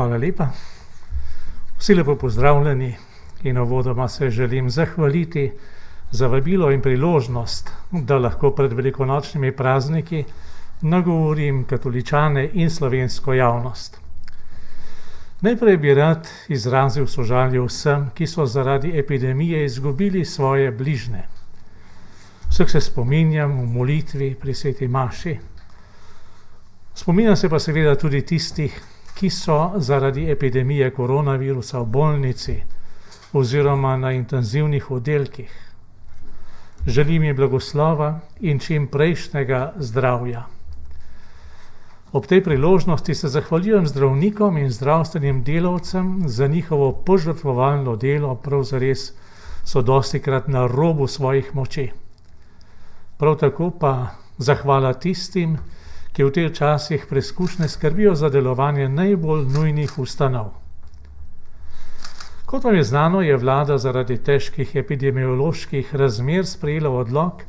Hvala lepa. Vsi lepo pozdravljeni in uvodoma se želim zahvaliti za vabilo in priložnost, da lahko pred velikonočnimi prazniki nagovorim katoličane in slovensko javnost. Najprej bi rad izrazil sožalje vsem, ki so zaradi epidemije izgubili svoje bližnje. Vseh se spominjam v molitvi pri sveti maši. Spominjam se pa seveda tudi tistih, ki so zaradi epidemije koronavirusa v bolnici oziroma na intenzivnih oddelkih. Želim jim blagoslova in čim prejšnjega zdravja. Ob tej priložnosti se zahvaljujem zdravnikom in zdravstvenim delavcem za njihovo požrtvovalno delo, prav zares so dostikrat na robu svojih moči. Prav tako pa zahvala tistim, ki v teh časih preizkušnje skrbijo za delovanje najbolj nujnih ustanov. Kot vam je znano, je vlada zaradi težkih epidemioloških razmer sprejela odlok,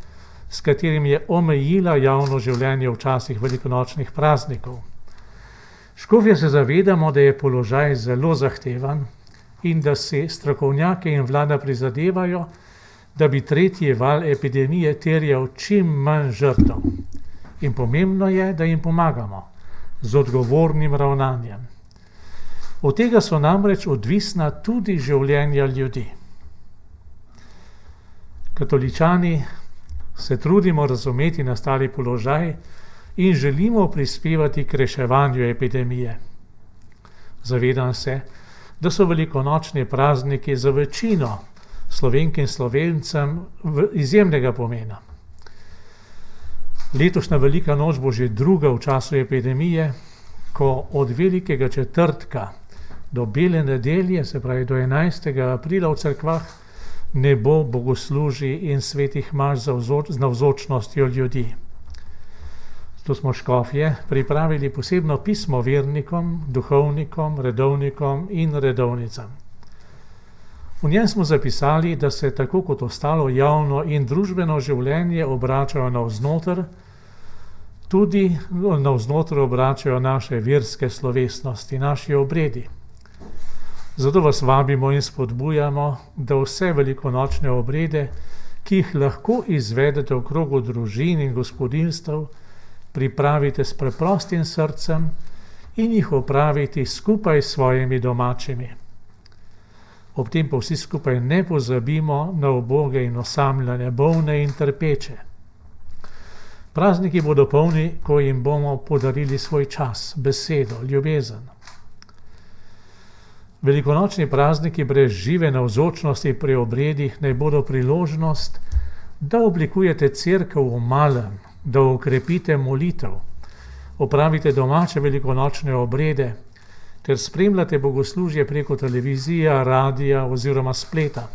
s katerim je omejila javno življenje v časih velikonočnih praznikov. Škofje se zavedamo, da je položaj zelo zahteven in da si strokovnjaki in vlada prizadevajo, da bi tretji val epidemije terjal čim manj žrtev. In pomembno je, da jim pomagamo z odgovornim ravnanjem. Od tega so namreč odvisna tudi življenja ljudi. Katoličani se trudimo razumeti nastali položaj in želimo prispevati k reševanju epidemije. Zavedam se, da so velikonočni prazniki za večino Slovenk in Slovencem izjemnega pomena. Letošnja velika noč bo že druga v času epidemije, ko od velikega četrtka do bele nedelje, se pravi do 11. aprila v cerkvah, ne bo bogoslužij in svetih maš z navzočnostjo ljudi. Zato smo škofje pripravili posebno pismo vernikom, duhovnikom, redovnikom in redovnicam. V njem smo zapisali, da se tako kot ostalo javno in družbeno življenje obračajo navznoter, tudi navznoter obračajo naše verske slovesnosti, naši obredi. Zato vas vabimo in spodbujamo, da vse velikonočne obrede, ki jih lahko izvedete v krogu družin in gospodinjstev, pripravite s preprostim srcem in jih opravite skupaj s svojimi domačimi. Ob tem pa vsi skupaj ne pozabimo na uboge in osamljene, bolne in trpeče. Prazniki bodo polni, ko jim bomo podarili svoj čas, besedo, ljubezen. Velikonočni prazniki brez žive navzočnosti pri obredih naj bodo priložnost, da oblikujete cerkev v malem, da okrepite molitev, opravite domače velikonočne obrede ter spremljate bogoslužje preko televizije, radija oziroma spleta.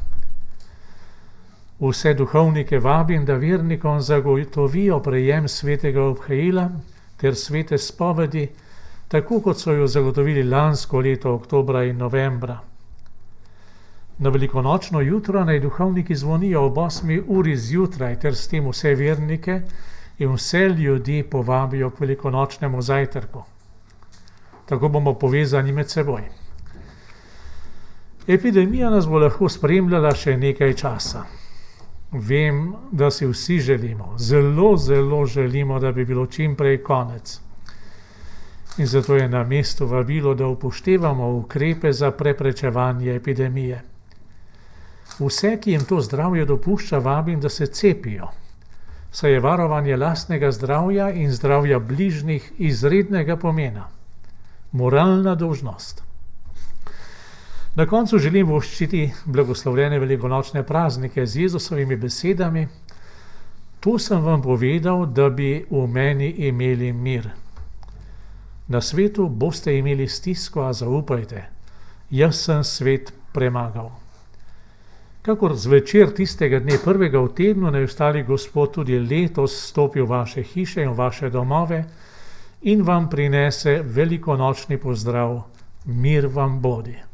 Vse duhovnike vabim, da vernikom zagotovijo prejem svetega obhajila ter svete spovedi, tako kot so jo zagotovili lansko leto oktobra in novembra. Na velikonočno jutro naj duhovniki zvonijo ob 8. uri zjutraj ter s tem vse vernike in vse ljudi povabijo k velikonočnemu zajtrku. Tako bomo povezani med seboj. Epidemija nas bo lahko spremljala še nekaj časa. Vem, da si vsi želimo, zelo želimo, da bi bilo čim prej konec. In zato je na mestu vabilo, da upoštevamo ukrepe za preprečevanje epidemije. Vse, ki jim to zdravje dopušča, vabim, da se cepijo, saj je varovanje lastnega zdravja in zdravja bližnjih izrednega pomena. Moralna dolžnost. Na koncu želim voščiti blagoslovljene velikonočne praznike z Jezusovimi besedami: To sem vam povedal, da bi v meni imeli mir. Na svetu boste imeli stisko, a zaupajte, jaz sem svet premagal. Kakor zvečer tistega dne prvega v tednu naj ostali Gospod tudi letos stopi v vaše hiše in v vaše domove in vam prinese velikonočni pozdrav: mir vam bodi.